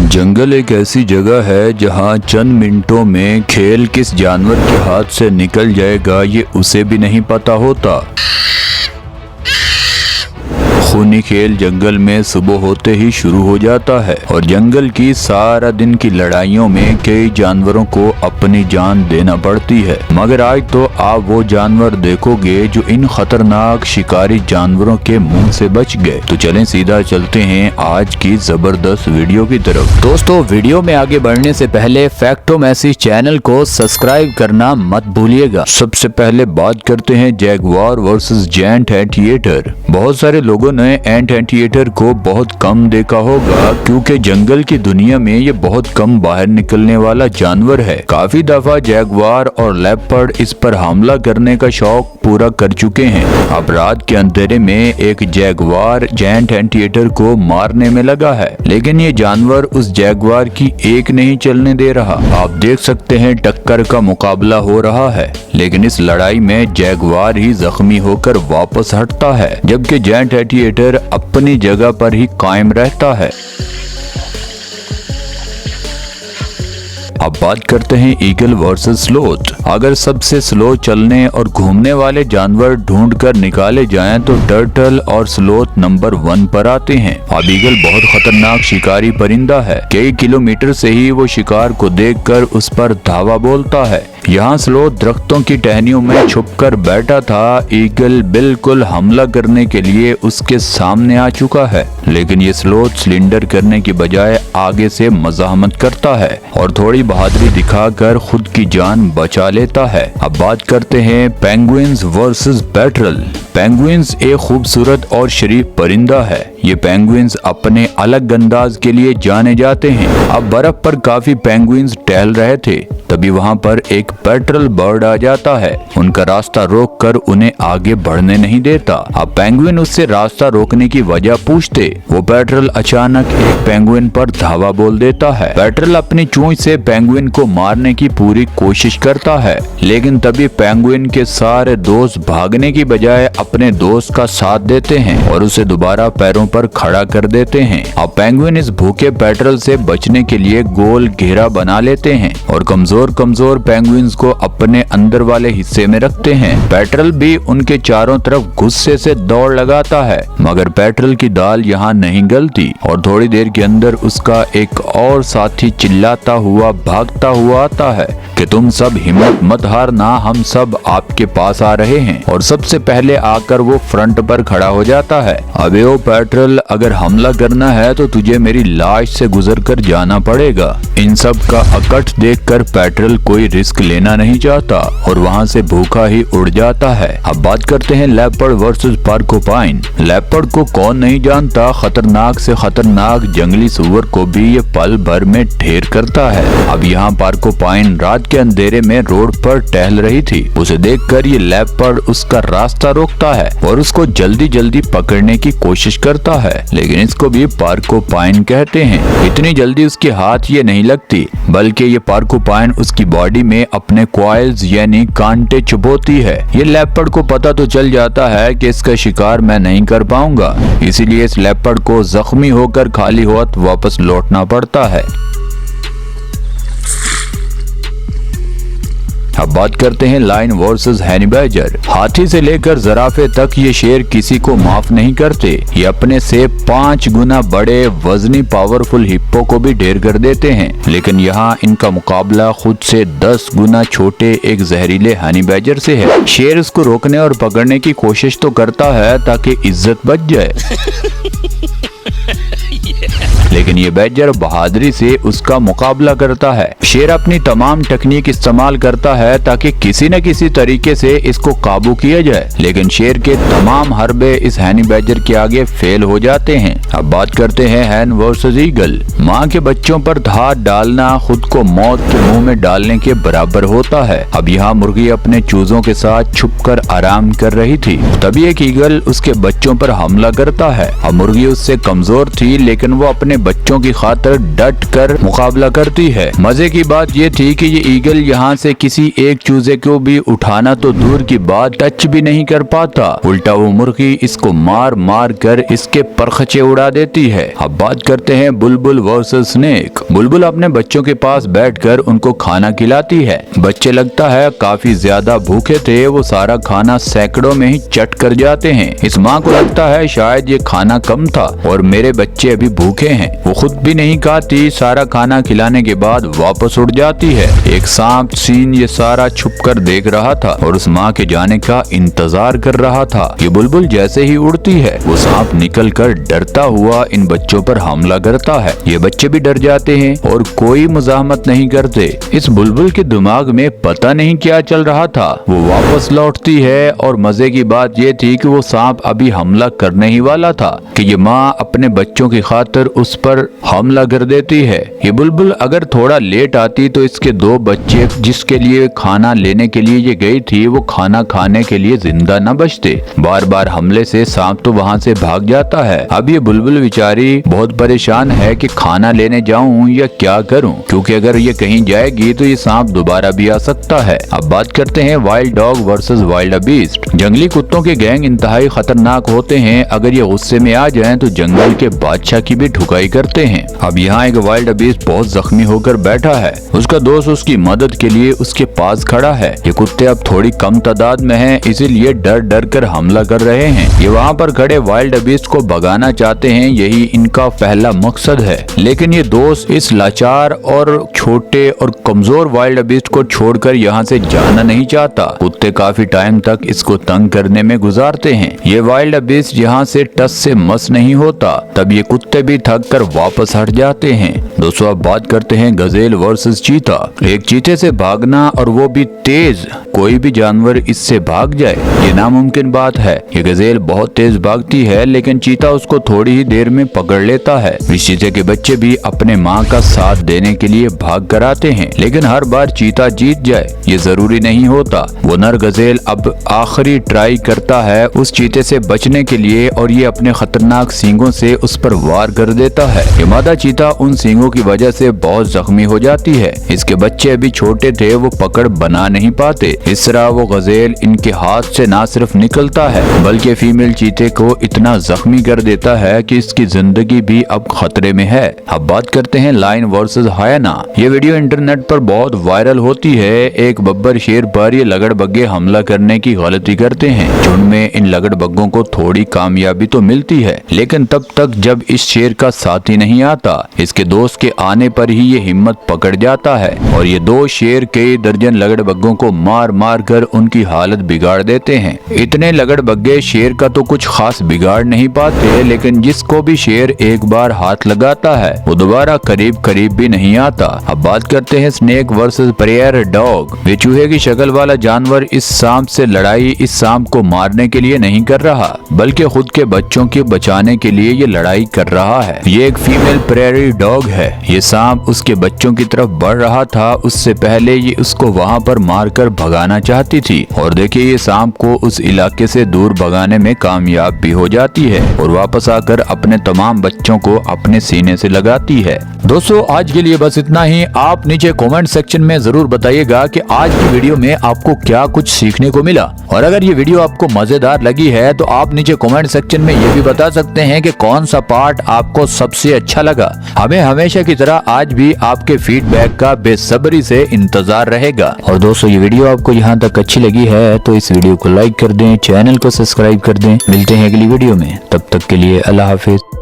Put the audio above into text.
जंगल एक ऐसी जगह है जहां चंद मिनटों में खेल किस जानवर के हाथ से निकल जाएगा ये उसे भी नहीं पता होता। खूनी खेल जंगल में सुबह होते ही शुरू हो जाता है और जंगल की सारा दिन की लड़ाइयों में कई जानवरों को अपनी जान देना पड़ती है। मगर आज तो आप वो जानवर देखोगे जो इन खतरनाक शिकारी जानवरों के मुंह से बच गए। तो चलें सीधा चलते हैं आज की जबरदस्त वीडियो की तरफ। दोस्तों, वीडियो में आगे बढ़ने से पहले फैक्टो मैसेज चैनल को सब्सक्राइब करना मत भूलिएगा। सबसे पहले बात करते हैं जैगुआर वर्सेस जायंट एंटीएटर। बहुत सारे लोगों ने एंटीएटर को बहुत कम देखा होगा क्योंकि जंगल की दुनिया में ये बहुत कम बाहर निकलने वाला जानवर है। काफी दफा जैगुआर और लेपर्ड इस पर हमला करने का शौक पूरा कर चुके हैं। अब रात के अंधेरे में एक जैगुआर जायंट एंटीएटर को मारने में लगा है, लेकिन ये जानवर उस जैगुआर की एक नहीं चलने दे रहा। आप देख सकते हैं टक्कर का मुकाबला हो रहा है, लेकिन इस लड़ाई में जैगुआर ही जख्मी होकर वापस हटता है, जबकि जायंट एंटीएटर अपनी जगह पर ही कायम रहता है। अब बात करते हैं ईगल वर्सेस स्लोथ। अगर सबसे स्लो चलने और घूमने वाले जानवर ढूंढकर निकाले जाएं तो टर्टल और स्लोथ नंबर 1 पर आते हैं। अब ईगल बहुत खतरनाक शिकारी परिंदा है। कई किलोमीटर से ही वो शिकार को देखकर उस पर धावा बोलता है। यहाँ स्लोथ दरख्तों की टहनियों में छुपकर बैठा था। ईगल बिल्कुल हमला करने के लिए उसके सामने आ चुका है, लेकिन ये स्लोथ सिलेंडर करने की बजाय आगे से मज़ाहमत करता है और थोड़ी बहादुरी दिखाकर खुद की जान बचा लेता है। अब बात करते हैं पेंगुइन्स वर्सेस पेट्रल। पेंगुइन्स एक खूबसूरत और शरीफ परिंदा है। ये पेंगुइन्स अपने अलग अंदाज के लिए जाने जाते हैं। अब बर्फ पर काफी पेंगुइन्स टहल रहे थे, तभी वहाँ पर एक पेट्रल बर्ड आ जाता है। उनका रास्ता रोककर उन्हें आगे बढ़ने नहीं देता। अब पेंगुइन उससे रास्ता रोकने की वजह पूछते। वो पेट्रल अचानक एक पेंगुइन पर धावा बोल देता है। पेट्रल अपनी चोंच से पेंगुइन को मारने की पूरी कोशिश करता है, लेकिन तभी पेंगुइन के सारे दोस्त भागने की बजाय अपने दोस्त का साथ देते हैं और उसे दोबारा पैरों पर खड़ा कर देते हैं। अब पेंगुइन इस भूखे पेट्रल से बचने के लिए गोल घेरा बना लेते हैं और कमजोर पेंगुइन्स को अपने अंदर वाले हिस्से में रखते हैं। पेट्रल भी उनके चारों तरफ गुस्से से दौड़ लगाता है, मगर पेट्रल की दाल यहाँ नहीं गलती और थोड़ी देर के अंदर उसका एक और साथी चिल्लाता हुआ भागता हुआ आता है कि तुम सब हिम्मत मत हारना, हम सब आपके पास आ रहे हैं। और सबसे पहले आकर वो फ्रंट पर खड़ा हो जाता है। अबे ओ पेट्रल, अगर हमला करना है तो तुझे मेरी लाश से गुजर कर जाना पड़ेगा। इन सब का अकट देखकर पेट्रल कोई रिस्क लेना नहीं चाहता और वहाँ से भूखा ही उड़ जाता है। अब बात करते हैं लेपर्ड वर्सेस पोर्कुपाइन। लेपर्ड को कौन नहीं जानता, खतरनाक से खतरनाक जंगली सुअर को भी ये पल भर में ढेर करता है। अब यहाँ पोर्कुपाइन रात के अंधेरे में रोड पर टहल रही थी। उसे देखकर ये लेपर्ड उसका रास्ता रोकता है और उसको जल्दी जल्दी पकड़ने की कोशिश करता है, लेकिन इसको भी पोर्कुपाइन कहते हैं। इतनी जल्दी उसके हाथ ये नहीं लगती, बल्कि ये पोर्कुपाइन उसकी बॉडी में अपने कॉइल्स यानी कांटे चुभोती है। ये लेपर्ड को पता तो चल जाता है कि इसका शिकार मैं नहीं कर पाऊंगा, इसीलिए इस लेपर्ड को जख्मी होकर खाली हाथ वापस लौटना पड़ता है। अब बात करते हैं लायन वर्सेस हनी बैजर। हाथी से लेकर जराफे तक ये शेर किसी को माफ नहीं करते। ये अपने से 5 गुना बड़े वजनी पावरफुल हिप्पो को भी ढेर कर देते हैं, लेकिन यहाँ इनका मुकाबला खुद से 10 गुना छोटे एक जहरीले हनी बैजर से है। शेर उसको रोकने और पकड़ने की कोशिश तो करता है ताकि इज्जत बच जाए, लेकिन ये बैजर बहादुरी से उसका मुकाबला करता है। शेर अपनी तमाम टेक्निक इस्तेमाल करता है ताकि किसी न किसी तरीके से इसको काबू किया जाए, लेकिन शेर के तमाम हरबे इस हनी बैजर के आगे फेल हो जाते हैं। अब बात करते हैं हैन वर्सेस ईगल। माँ के बच्चों पर हाथ डालना खुद को मौत के मुंह में डालने के बराबर होता है। अब यहाँ मुर्गी अपने चूजों के साथ छुपकर आराम कर रही थी, तभी एक ईगल उसके बच्चों पर हमला करता है। अब मुर्गी उससे कमजोर थी, लेकिन वो अपने बच्चों की खातिर डट कर मुकाबला करती है। मजे की बात ये थी कि ये ईगल यहाँ से किसी एक चूजे को भी उठाना तो दूर की बात टच भी नहीं कर पाता, उल्टा वो मुर्गी इसको मार मार कर इसके परखचे उड़ा देती है। अब बात करते हैं बुलबुल वर्सेस स्नेक। बुलबुल अपने बच्चों के पास बैठकर उनको खाना खिलाती है। बच्चे लगता है काफी ज्यादा भूखे थे, वो सारा खाना सैकड़ों में ही चट कर जाते हैं। इस माँ को लगता है शायद ये खाना कम था और मेरे बच्चे अभी भूखे हैं। वो खुद भी नहीं खाती, सारा खाना खिलाने के बाद वापस उड़ जाती है। एक सांप सीन ये सारा छुप कर देख रहा था और उस माँ के जाने का इंतजार कर रहा था। ये बुलबुल जैसे ही उड़ती है वो सांप निकल कर डरता हुआ इन बच्चों पर हमला करता है। ये बच्चे भी डर जाते हैं और कोई मुजाहमत नहीं करते। इस बुलबुल के दिमाग में पता नहीं क्या चल रहा था। वो वापस लौटती है और मजे की बात ये थी कि वो सांप अभी हमला करने ही वाला था कि ये माँ अपने बच्चों की खातिर उस पर हमला कर देती है। ये बुलबुल अगर थोड़ा लेट आती तो इसके दो बच्चे जिसके लिए खाना लेने के लिए ये गई थी वो खाना खाने के लिए जिंदा न बचते। बार बार हमले से सांप तो वहाँ से भाग जाता है। अब ये बुलबुल बेचारी बहुत परेशान है कि खाना लेने जाऊं या क्या करूं, क्योंकि अगर ये कहीं जाएगी तो ये सांप दोबारा भी आ सकता है। अब बात करते हैं wild dog versus wild beast. जंगली कुत्तों के गैंग इंतहाई खतरनाक होते हैं। अगर ये गुस्से में आ जाएं तो जंगल के बादशाह की भी ठुकाई करते हैं। अब यहाँ एक वाइल्ड बीस्ट बहुत जख्मी होकर बैठा है। उसका दोस्त उसकी मदद के लिए उसके पास खड़ा है। ये कुत्ते अब थोड़ी कम तादाद में हैं, इसीलिए डर डर कर हमला कर रहे हैं। ये वहाँ पर खड़े वाइल्ड बीस्ट को भगाना चाहते हैं, यही इनका पहला मकसद है। लेकिन ये दोस्त इस लाचार और छोटे और कमजोर वाइल्ड बीस्ट को छोड़कर यहाँ से जाना नहीं चाहता। कुत्ते काफी टाइम तक इसको तंग करने में गुजारते हैं। ये वाइल्ड बीस्ट यहाँ से टस से मस नहीं होता। तब ये कुत्ते भी थक कर वापस हट जाते हैं। दोस्तों अब बात करते हैं गजेल वर्सेस चीता। एक चीते से भागना और वो भी तेज, कोई भी जानवर इससे भाग जाए ये नामुमकिन बात है। ये गजेल बहुत तेज भागती है लेकिन चीता उसको थोड़ी ही देर में पकड़ लेता है। इस चीते के बच्चे भी अपने माँ का साथ देने के लिए भाग कर आते हैं, लेकिन हर बार चीता जीत जाए ये जरूरी नहीं होता। वो नर गजेल अब आखिरी ट्राई करता है उस चीते से बचने के लिए और ये अपने खतरनाक सींगों से उस पर वार कर देता है। ये मादा चीता उन सींगों की वजह से बहुत जख्मी हो जाती है। इसके बच्चे अभी छोटे थे, वो पकड़ बना नहीं पाते। इस तरह वो गजेल इनके हाथ से ना सिर्फ निकलता है बल्कि फीमेल चीते को इतना जख्मी कर देता है कि इसकी जिंदगी भी अब खतरे में है। अब बात करते हैं लायन वर्सेस हायना। ये वीडियो इंटरनेट पर बहुत वायरल होती है। एक बब्बर शेर पर ये लगड़बग्गे हमला करने की गलती करते हैं। झुंड में इन लगड़बग्गों को थोड़ी कामयाबी तो मिलती है, लेकिन तब तक जब इस शेर का साथी नहीं आता। इसके दोस्त के आने पर ही ये हिम्मत पकड़ जाता है और ये दो शेर कई दर्जन लगड़बग्गों को मार मार कर उनकी हालत बिगाड़ देते हैं। इतने लगड़बग्गे शेर का तो कुछ खास बिगाड़ नहीं पाते, लेकिन जिसको भी शेर एक बार हाथ लगाता है वो दोबारा करीब करीब भी नहीं आता। अब बात करते हैं स्नेक वर्सेस प्रेयर डॉग। वे चूहे की शक्ल वाला जानवर इस सांप से लड़ाई इस सांप को मारने के लिए नहीं कर रहा बल्कि खुद के बच्चों के बचाने के लिए ये लड़ाई कर रहा है। ये एक फीमेल प्रेयरी डॉग है। ये सांप उसके बच्चों की तरफ बढ़ रहा था, उससे पहले ये उसको वहाँ पर मारकर भगाना चाहती थी और देखिए ये सांप को उस इलाके से दूर भगाने में कामयाब भी हो जाती है और वापस आकर अपने तमाम बच्चों को अपने सीने से लगाती है। दोस्तों आज के लिए बस इतना ही। आप नीचे कमेंट सेक्शन में जरूर बताइएगा कि आज की वीडियो में आपको क्या कुछ सीखने को मिला, और अगर ये वीडियो आपको मजेदार लगी है तो आप नीचे कमेंट सेक्शन में ये भी बता सकते हैं कि कौन सा पार्ट आपको सबसे अच्छा लगा। हमें हमेशा की तरह आज भी आपके फीडबैक का बेसब्री से इंतजार रहेगा। और दोस्तों ये वीडियो आपको यहाँ तक अच्छी लगी है तो इस वीडियो को लाइक कर दें, चैनल को सब्सक्राइब कर दें। मिलते हैं अगली वीडियो में, तब तक के लिए अल्लाह हाफिज।